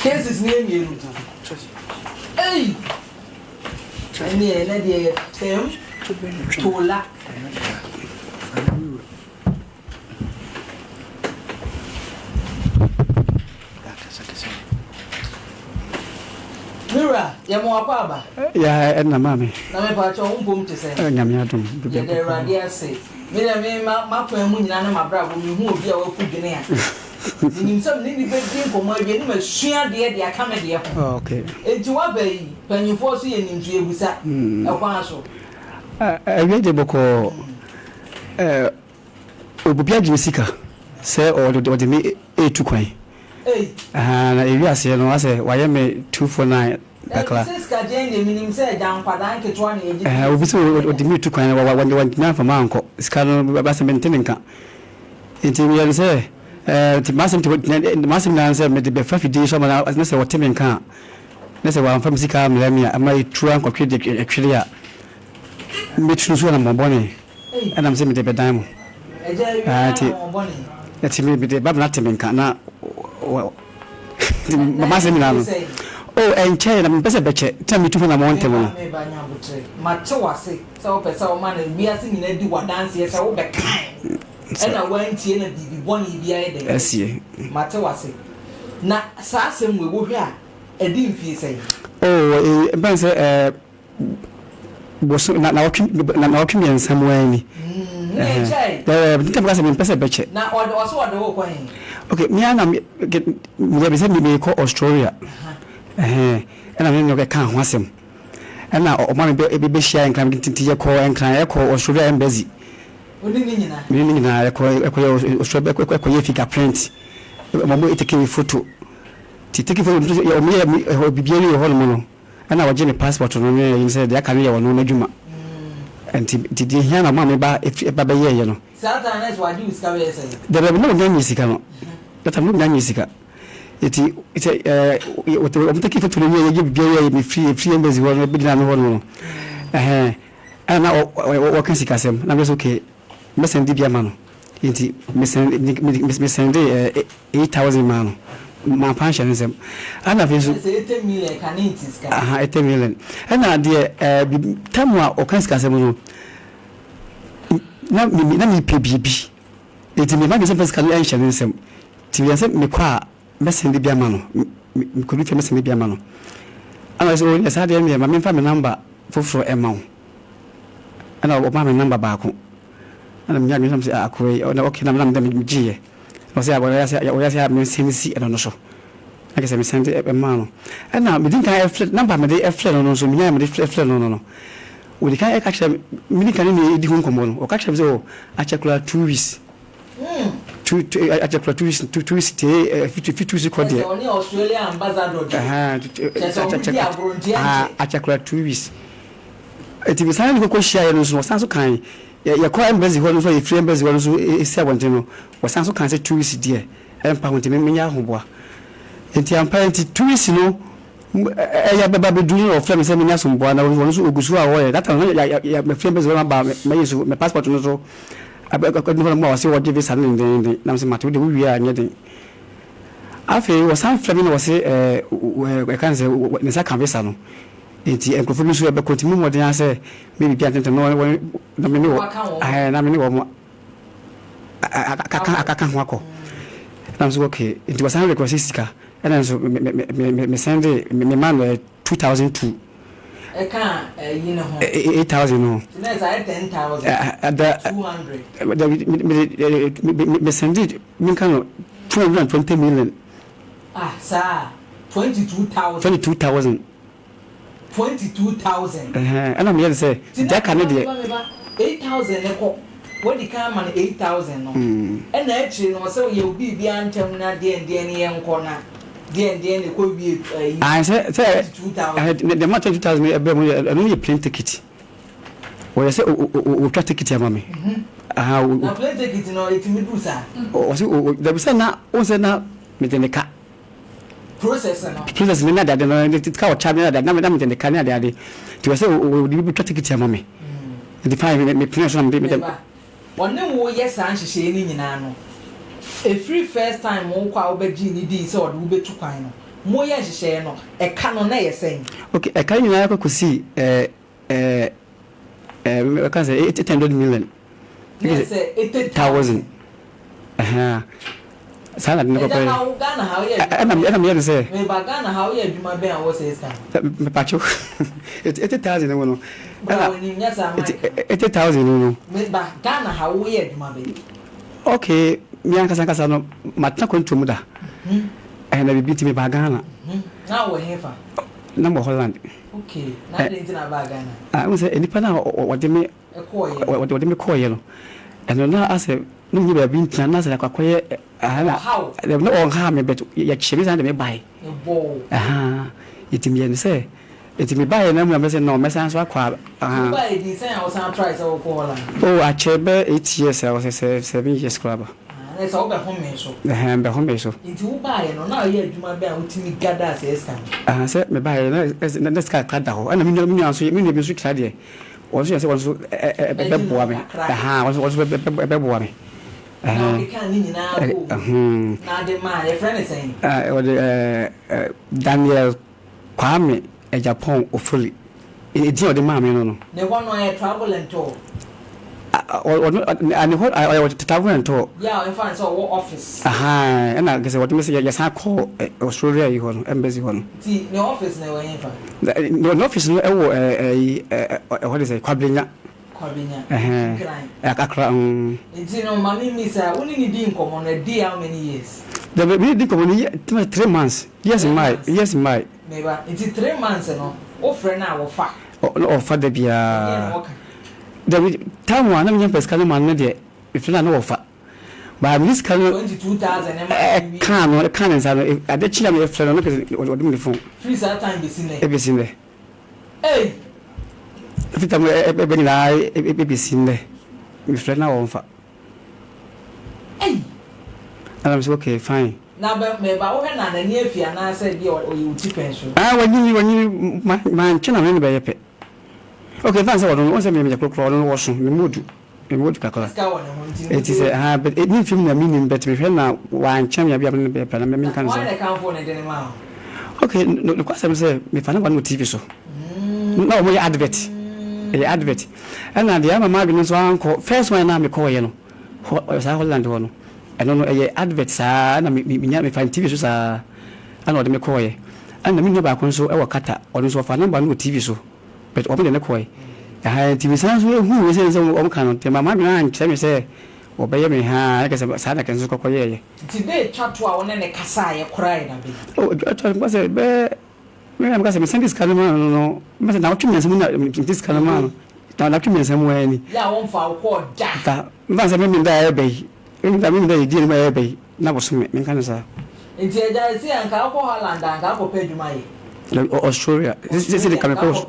cases near you. Hey, near Nadia, Tim, to lack. Mira, Yamoapa. Yeah, and mammy. Now, my patch on boom to say, Yamiatum, the Radia say. Mira, my family, my brother, will move your food in here. In some little bit for my name, share the comedy. Okay. And to obey, when you foresee an injury with that, a parcel. I read the book Ubia Jessica, say, or the me a to quay. And if you say, no, I say, why am I 249? I will be so the me to quay when you want now for my uncle. Scanner Bass maintaining car. Interior say, the massive answer made the 50 days of an hour as necessary what Tim can. That's a one from Sika Milamia, and my true uncle critic actually. Mitch and Bonnie, and I'm saying the bedtime. That's me, the Bablatim can. Well, oh, and China, I'm better betcha. Tell me to when I want him. Matawasi, so person man, we are singing a do what dance here, so back time. And I went here and be one year. Yes, ye. Matawasi. Now, Sassam we will hear a dim fee say. Oh, Ben's was not walking in some way. The was an impressive betcha. Now, also what the whole point. Okay, me and I get me call Australia. And I mean, you can't want him. And now, one baby sharing can get into your call and can call Australia and busy. Meaning, I call Australia figure print. Mamma taking a photo. To take it for your baby hormone. And our Jenny passport on me and said, I can't hear no Juma. And did you hear my mamma about if a baby, you know? Sometimes what you discover, there are no music. That I'm not music. It's what I'm taking for to me free and busy one big and and now what can see Cassam? I'm just okay. Miss and Dibia Mano. Miss Sunday 8,000 man. My pension is them. And I've 8 million can eat 8 million. And now, dear, Tamwa or Kanscassam. Let me pay BB. It's me, my first calculation in some. To answer me, qua messing the Biamano. Could be famous in the Biamano. And I was only a sad my main family number for a mount. And I'll my number back. And I'm young, I'm saying, or no, okay, I'm them G. I say, I have been seeing see and also. I guess I'm sending a man. And now, we think I have number, my a fled on so many, I'm a fled no. We can't actually, many can be home common or catch up a chocolate 2 weeks. A chocolate 2 weeks, 2 weeks, 50 only Australia ambassador. A chocolate 2 weeks. It is a little share was so kind. Your quite busy one for your friend, busy one is 17 was so kind of 2 weeks, dear, and pound to me, Yahuba. And the unparented 2 weeks, you know. I have a doing of family seminars from one. I was going to go away. That my friend was about my passport. Also, I got no more. See what Davis had in the Namsamato. We are getting. I feel was some family was a I can't say Nisa Conversano. It's a confirmation about continuing what they answer. Maybe getting to know when I know. I can't walk. I'm so okay. It was a request. And then so me send me man 2002. I can't, you know, 8,000 no. That's 10,000. 200. Me send it. Me can 220 million. Ah, sir, 22,000. 22,000. 22,000. And I'm here to say that Canadian 8,000. What the car man 8,000 no. And actually, no, so you'll be beyond terminal and corner. I said, the matter 2,000 only a plane ticket. Well, I said, we'll try to ticket, mommy. How plane ticket, no, it's me, sir. There was not also now within the car. Process, not that the car charger that never done in the Canada. To say, we'll be trying to ticket, mommy. The 5 minute place on the one no, yes, and she saying in Nano. A free first time, more quite be GD, so we be too kind. mo ye hye no e ka no na ye sen okay e ka nyina ko kusi I can say 800 million. Yes, 80,000. Sana dine ko pe. Ghana how ye. I'm here to say. Me ba Ghana how ye adwuma ben a wo say scan. Me pacho. 80,000 no no. Ba woni nya sa ma. 80,000 no. Me ba Ghana how wo ye adwuma ben. Okay, mi an kasa no matna ko ntomu da. Na bibi ti me ba Ghana. Na wo hefa. Na mo Holland. Okay, na dey na ba Ghana. We say enipa na wode me wode me koye no. Eno na ase no mi ba bi ntina na se akwakoye how no on ha me bet ya chebe san de me bai. Bo. Itimi en say itimi bai na mu say no me san so akwa bai di say I was an try so ko Holland. Oh, I chebe 8 years I was 7 years club. Na so be home so. Be home so. Nti wo bai no na ye adwuma be a wotimi gada as escan. Say me bai na ska kada ho. Ana mi nua so mi nua bi so kira de. Wonso yase wonso be boa me. Wonso be boa me. We can ni na go. Na de man e friend saying. Daniel Kwame e Japan ofuli. E di o de ma me no. Ne one no travel and tour. And what I was travel and tour. Yeah, in fact so office. And I guess what me say yes I call Australia you on embassy on. See, no office na we in fact. No office no what is it Kwabinya. Akra. Nti no mami mi say woni ni di nkomo na di how many years? The baby di nkomo 3 months. Yes my. Meba nti 3 months no o friend na wo fa. O fa da bia. The time one na me pesca man na de if na no offer ba mi ska no 22,000 can inside I dey chila me friend no person o do me phone free that time be seen there hey if time be na be seen there mi friend na offer hey and I'm so okay fine na me ba wo na na ni afia na say bi o you tipen so wani man china me be yepe. Okay, that's what I say. Me just call on washing. Me mood kakala. It is but it need film na meaning but me na wan cham ya bia me pe na me kan so. Why the can phone dey ma? Okay, no kwasem say me fa na one TV so. No mo advert. Advert. And na the mama bi no so anko first one na me call ye no. Sa Holland ho no. I don't know advert sa na me nya me fa TV so sa ana de me call ye. And na me nya ba kon so e wo kata ono so fa number no TV so. But open the neck way. TV sounds who is in some kind of my man. Tell me, say, or by me, I guess about Sada can so today, chat to our name, Casai, crying. Oh, I was a bear. I'm going to send this kind of man. No, but now 2 minutes, this kind of man. Now, 2 minutes, somewhere. Yeah, one for our Jack. That's a minute there, bay. In the minute they did my bay. That was me, Mechanism. In the Jazzy and Calco Holland and Calco paid my. Australia. This is the chemical. Who's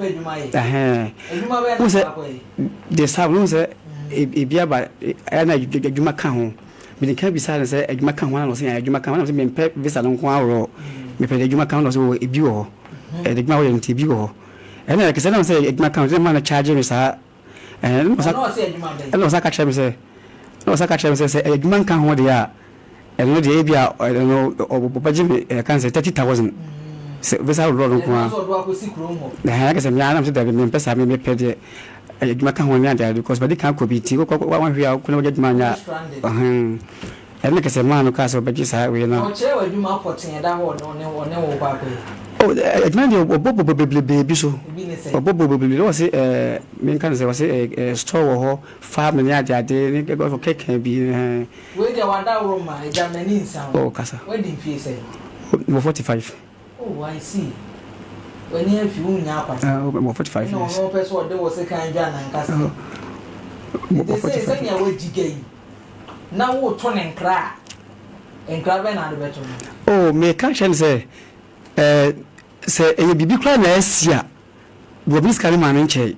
the sound say a beer by Anna Jumacan. But it can't be silent, say a Jumacan one or say a Jumacan was being pep this along Quaro. Me pay the Jumacan was a bureau, a Digmaw and Tibio. And I can say a Jumacan, the man charging me, sir. And I was like a chap say, no, Saka say a Jumacan what they are. And no, the Abia, I don't know, or Bajim, I can say 30,000. Visa roll the haggis and Yanam said that the members have me paid the Macan because by the camp could be Tigo, one we are couldn't get mania. And like a man of Castle, but just we know. Oh, it might be a Bobo baby so. Bobo was a main cancer was a store or farm and yard, they go for cake and be. Where the one that room, my German sound. Oh, Casa. What did you say? 45. Oh, I see. When you have you now, 45 years. No, person, there was a kind of and castle. They say, I will jigay. Now, what turn and cry and grab another better. Oh, me catch and say, a baby cry last year. The Miss Caliman and Chay.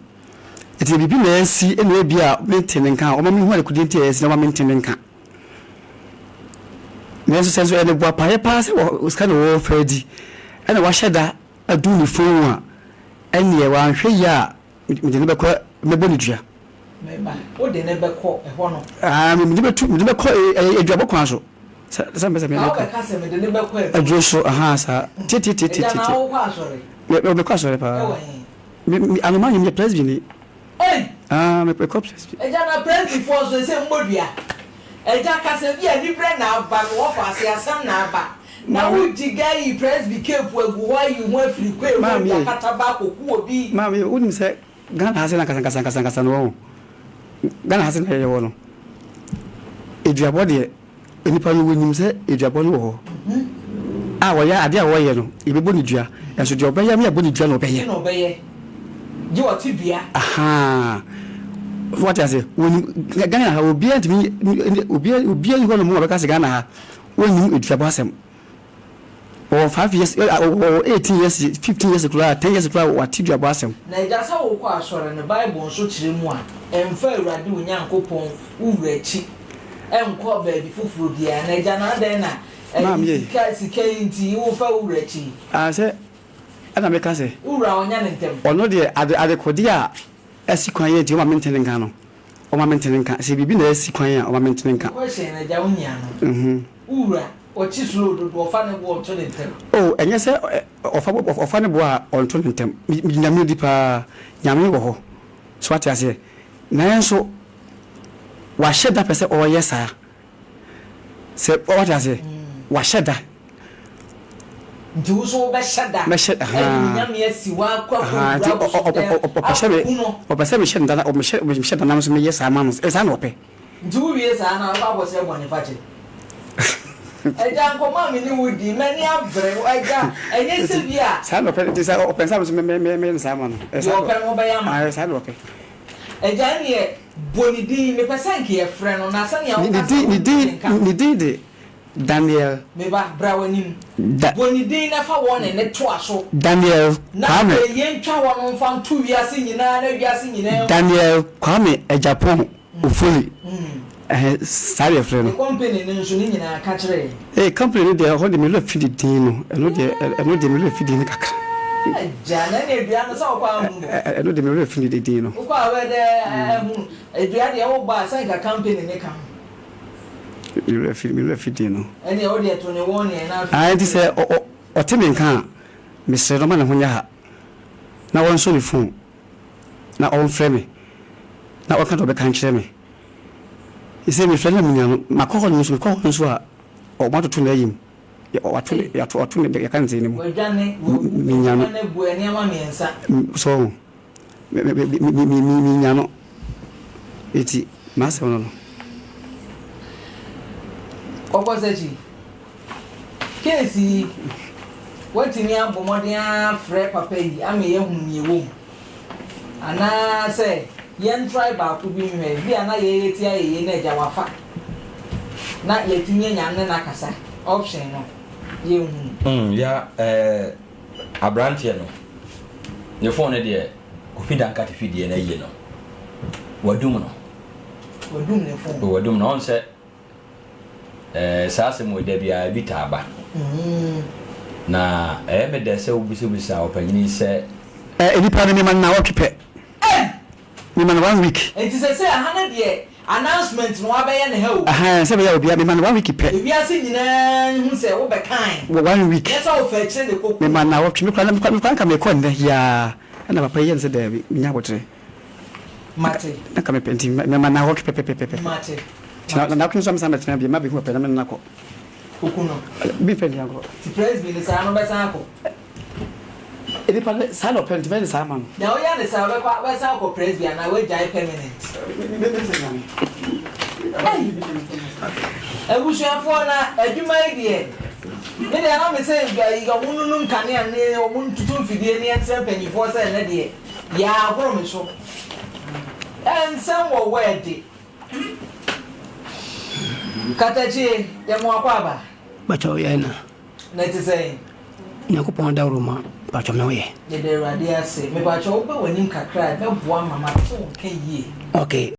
It will be messy and will be out maintaining car, or mammy who couldn't taste no maintaining car. Nurse says, and the Wapaya pass was kind of Freddy. And I was that I do the phone. And you are here, we never call me Bonija. What they never call a honor. Never call a job of council. Some person How can cast me the number quick? a Joshua Hasa. Titi. I'm Because I'm a man in the president. Hey! I'm a corpse. A jana press before the same Modia. A jack has a different now, but what I say, some now. Now, would you guy press be careful why you went free quick, Mammy, tobacco, who will be. Mammy wouldn't say, Gun hasn't a Casan. Gun hasn't a one. If your body, anybody will say, if your body. Ah, well, yeah, I dare way, if you body jar, and should you obey me a body jar obey. You are Tibia. Aha. What I say, when Ghana will be at me, will be one more because Ghana when you eat your bosom. Or 5 years, or 18 years, 15 years ago, 10 years ago, what did your bosom? Now, that's how we quite sure in the Bible, so children, and fair do young coupon, who reach and call baby fufu, dear, and a jana dena, and ye, came to you for Reggie. I said, and I make us say, Ura on Yanin, or no, dear, at the Codia, as you quiet, you are maintaining Gano, or my maintaining can see, be the sequoia or my maintaining can. Question a Jawnian. Ura. Or cheese road or funny war to them. Oh, and yes, of funny bois on to them. Yamu deeper Yamu. So what I say. Now, so why shed that person or yes, sir? Say what I say. Why shed that? Do so by shada. Meshed, yes, you are or perception that or Michelle announced me, yes, I'm as an ope. 2 years, I was a one if I don't come on in would be many up very well. And yes, yeah. San open this open some salmon. As I said, okay. A Janie Bonidi, me Pasanki, a friend on Asania. Did it. Daniel, me back browning. Bonidi never won in a twasso. Daniel, now a young child found 2 years in Daniel, come a Japan, fully. Sorry, friend. The company in a country. A company they are holding me left feed Dino, and not the middle feeding Kaka. Janet, I know the middle feed Dino. If you had the old bar, say a company in the camp. You left Dino. And the audio 21 and I say, or Timmy can, Mr. Roman when you have. Now on so phone. Now on frame. Now what kind of a country me? He said, my friend, my call news will call us or want to name or to can't say anymore. So, me, it's Master. What was that? Casey, what in your Bomodia, Fred Papa, I may own you. And I say, Yan tribe to be made. We are not yet in a Jawafa. Not yet in Yanakasa. Option. You, yeah, a branch, you know. Your phone, dear, could feed and cut if you did, you know. What do you know? What do you know? Said Sassam with Debbie, I beat her. Now, I am a desert with open. He said, any parliament now occupy. Man 1 week. It is a 100 year announcement. No, I and help. I said, I will be a man 1 week. If you are singing, who say, oh, be kind. 1 week. That's all fetching the cook. Man, now, what you can't come a corner here. And I pay answer there. Minawatre. Mate, I come a painting. My man now walk pepe. Mate. Now, can some time be maybe who and Nako. Be fair, to praise me the sound of a sample. It side of Pennsylvania salmon. Now, yeah, the sound of West Alco praise me, and I will die permanent. I wish you have one a do my dear. Maybe I am saying, you got one can near or 1 to 2 fiddy and 7 penny for 7 year. Yeah, I promise so. And some were wedding. Katachi, Yamuapa. But oh, yeah, let us say, Nakupon Daruma. But you know, yeah, the dear say, maybe I shall open when you can cry. No one, mamma, so can ye. Okay.